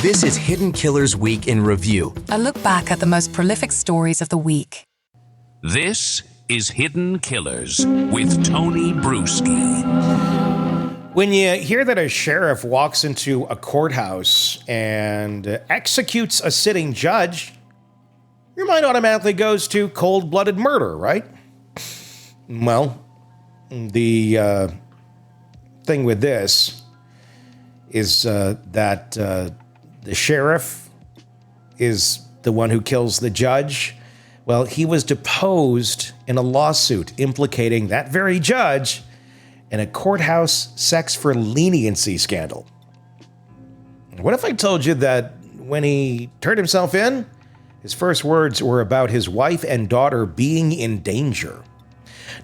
This is Hidden Killers Week in Review. A look back at the most prolific stories of the week. This is Hidden Killers with Tony Brueski. When you hear that a sheriff walks into a courthouse and executes a sitting judge, your mind automatically goes to cold-blooded murder, right? Well, the thing with this is that the sheriff is the one who kills the judge. Well, he was deposed in a lawsuit implicating that very judge in a courthouse sex for leniency scandal. What if I told you that when he turned himself in, his first words were about his wife and daughter being in danger?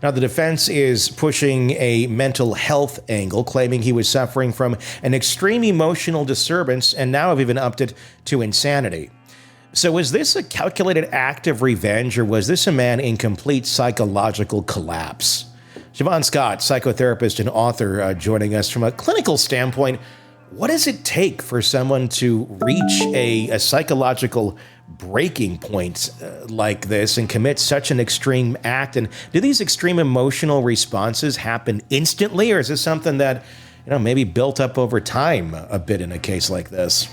Now, the defense is pushing a mental health angle, claiming he was suffering from an extreme emotional disturbance, and now have even upped it to insanity. So was this a calculated act of revenge, or was this a man in complete psychological collapse? Siobhan Scott, psychotherapist and author, joining us from a clinical standpoint. What does it take for someone to reach a psychological breaking point like this and commit such an extreme act? And do these extreme emotional responses happen instantly, or is this something that, maybe built up over time a bit in a case like this?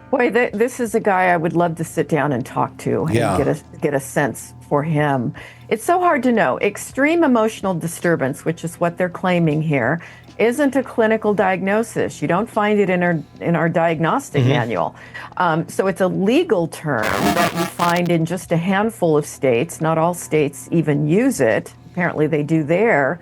Boy, this is a guy I would love to sit down and talk to and get a sense for him. It's so hard to know. Extreme emotional disturbance, which is what they're claiming here, isn't a clinical diagnosis. You don't find it in our diagnostic manual. So it's a legal term that you find in just a handful of states. Not all states even use it. Apparently they do there.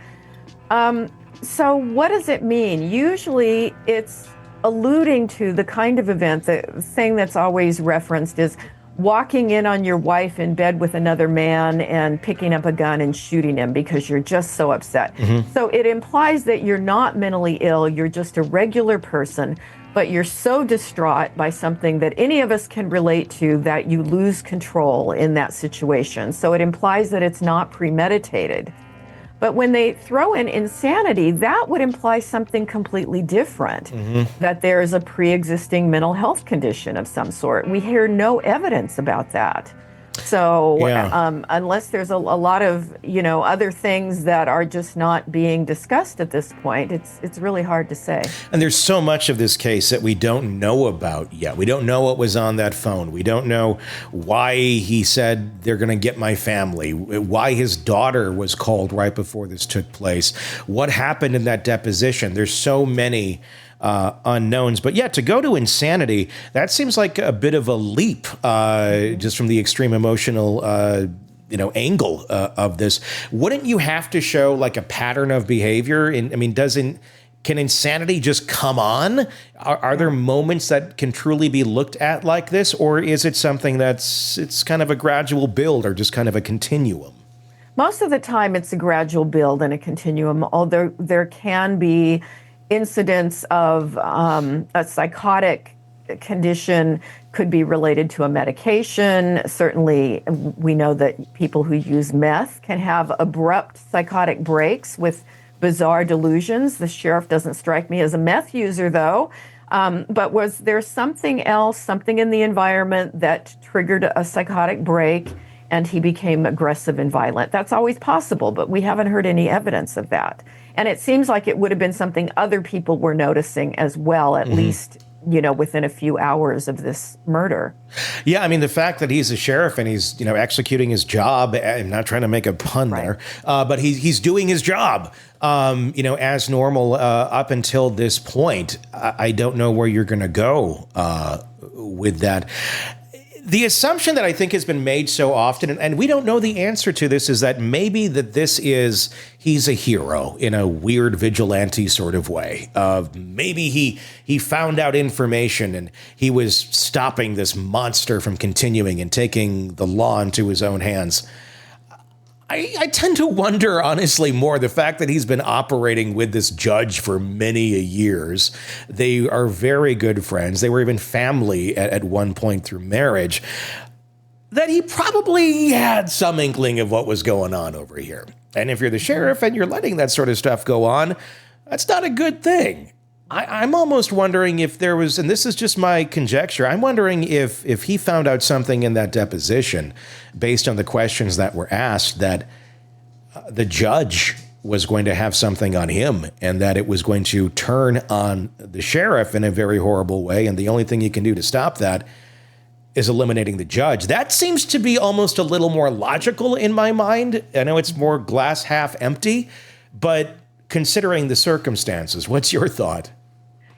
So what does it mean? Usually it's alluding to the kind of event, the thing that's always referenced is walking in on your wife in bed with another man and picking up a gun and shooting him because you're just so upset. So it implies that you're not mentally ill, you're just a regular person, but you're so distraught by something that any of us can relate to that you lose control in that situation. So it implies that it's not premeditated. But when they throw in insanity, that would imply something completely different, that there is a pre-existing mental health condition of some sort. We hear no evidence about that. So unless there's a lot of, other things that are just not being discussed at this point, it's really hard to say. And there's so much of this case that we don't know about yet. We don't know what was on that phone. We don't know why he said they're going to get my family, why his daughter was called right before this took place, what happened in that deposition. There's so many unknowns. But to go to insanity, that seems like a bit of a leap just from the extreme emotional angle of this. Wouldn't you have to show like a pattern of behavior? Can insanity just come on? Are there moments that can truly be looked at like this? Or is it something it's kind of a gradual build or just kind of a continuum? Most of the time it's a gradual build and a continuum, although there can be incidents of a psychotic condition could be related to a medication. Certainly, we know that people who use meth can have abrupt psychotic breaks with bizarre delusions. The sheriff doesn't strike me as a meth user, though. But was there something else, something in the environment that triggered a psychotic break and he became aggressive and violent? That's always possible, but we haven't heard any evidence of that. And it seems like it would have been something other people were noticing as well, at least, within a few hours of this murder. Yeah, the fact that he's a sheriff and he's, executing his job, I'm not trying to make a pun there, but he's doing his job, as normal up until this point. I don't know where you're going to go with that. The assumption that I think has been made so often, and we don't know the answer to this, is that maybe he's a hero in a weird vigilante sort of way. Maybe he found out information and he was stopping this monster from continuing and taking the law into his own hands. I tend to wonder, honestly, more the fact that he's been operating with this judge for many years. They are very good friends. They were even family at one point through marriage. That he probably had some inkling of what was going on over here. And if you're the sheriff and you're letting that sort of stuff go on, that's not a good thing. I'm almost wondering if there was, and this is just my conjecture, I'm wondering if he found out something in that deposition based on the questions that were asked, that the judge was going to have something on him and that it was going to turn on the sheriff in a very horrible way. And the only thing you can do to stop that is eliminating the judge. That seems to be almost a little more logical in my mind. I know it's more glass half empty, but considering the circumstances, what's your thought?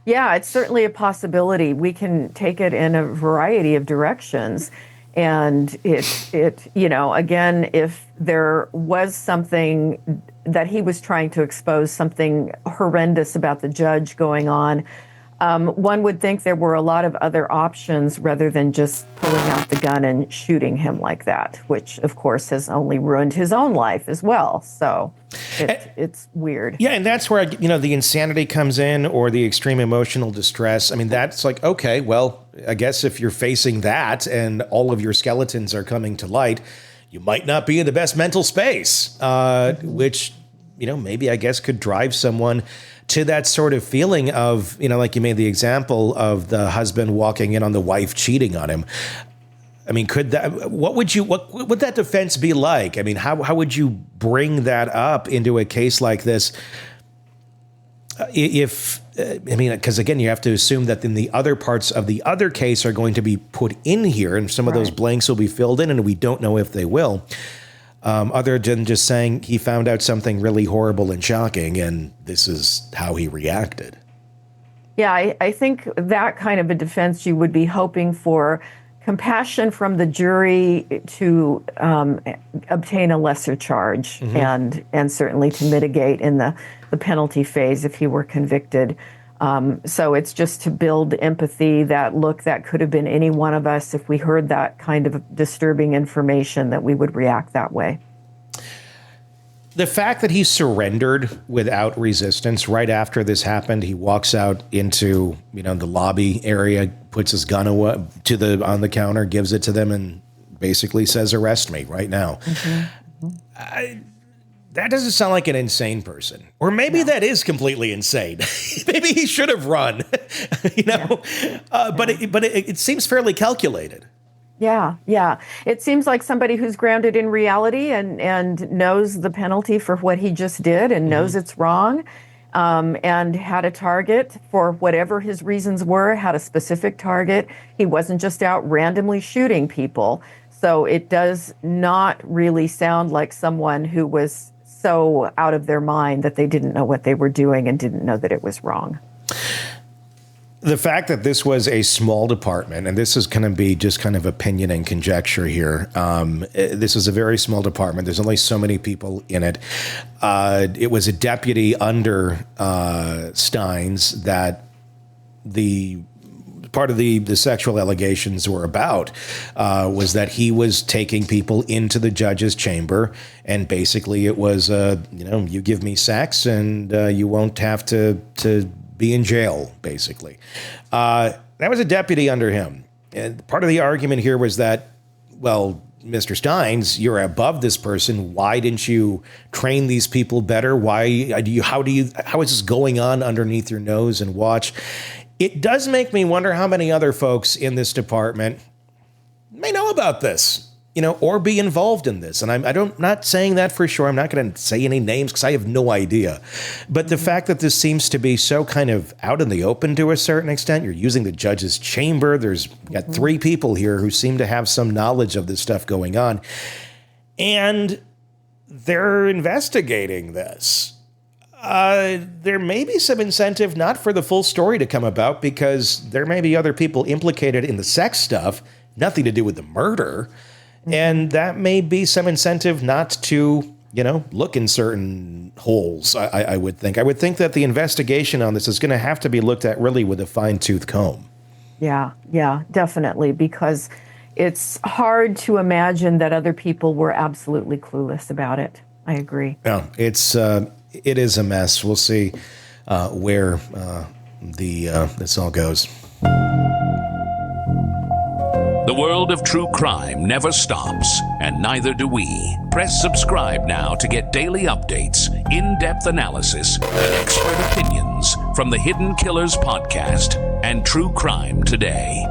Yeah, it's certainly a possibility. We can take it in a variety of directions. And again, if there was something that he was trying to expose, something horrendous about the judge going on, one would think there were a lot of other options rather than just pulling out the gun and shooting him like that, which, of course, has only ruined his own life as well. So it's weird. Yeah, and that's where, the insanity comes in, or the extreme emotional distress. I mean, that's like, okay, well, I guess if you're facing that and all of your skeletons are coming to light, you might not be in the best mental space, which, maybe I guess could drive someone to that sort of feeling of, like you made the example of the husband walking in on the wife cheating on him. I mean, what would that defense be like? I mean, how would you bring that up into a case like this? Because again, you have to assume that then the other parts of the other case are going to be put in here, and some of those blanks will be filled in, and we don't know if they will. Other than just saying he found out something really horrible and shocking, and this is how he reacted. Yeah, I think that kind of a defense, you would be hoping for compassion from the jury to obtain a lesser charge, and certainly to mitigate in the penalty phase if he were convicted. So it's just to build empathy, that look, that could have been any one of us if we heard that kind of disturbing information, that we would react that way. The fact that he surrendered without resistance right after this happened, he walks out into, the lobby area, puts his gun away on the counter, gives it to them, and basically says, "Arrest me right now." That doesn't sound like an insane person. Or maybe that is completely insane. Maybe he should have run, but it seems fairly calculated. Yeah. It seems like somebody who's grounded in reality and knows the penalty for what he just did and knows it's wrong, and had a target for whatever his reasons were, had a specific target. He wasn't just out randomly shooting people. So it does not really sound like someone who was so out of their mind that they didn't know what they were doing and didn't know that it was wrong. The fact that this was a small department, and this is going to be just kind of opinion and conjecture here. This is a very small department. There's only so many people in it. It was a deputy under Stines that the part of the sexual allegations were about, was that he was taking people into the judge's chamber, and basically it was, you give me sex and you won't have to be in jail, basically. That was a deputy under him. And part of the argument here was that, well, Mr. Stines, you're above this person. Why didn't you train these people better? How is this going on underneath your nose and watch? It does make me wonder how many other folks in this department may know about this, or be involved in this. And I'm not saying that for sure. I'm not going to say any names because I have no idea. But the fact that this seems to be so kind of out in the open to a certain extent, you're using the judge's chamber. There's got 3 people here who seem to have some knowledge of this stuff going on. And they're investigating this. There may be some incentive not for the full story to come about, because there may be other people implicated in the sex stuff, nothing to do with the murder. And that may be some incentive not to, look in certain holes, I would think. I would think that the investigation on this is going to have to be looked at really with a fine-tooth comb. Yeah, definitely, because it's hard to imagine that other people were absolutely clueless about it. I agree. Yeah, it is a mess. We'll see where this all goes. The world of true crime never stops, and neither do we. Press subscribe now to get daily updates, in-depth analysis, and expert opinions from the Hidden Killers podcast and True Crime Today.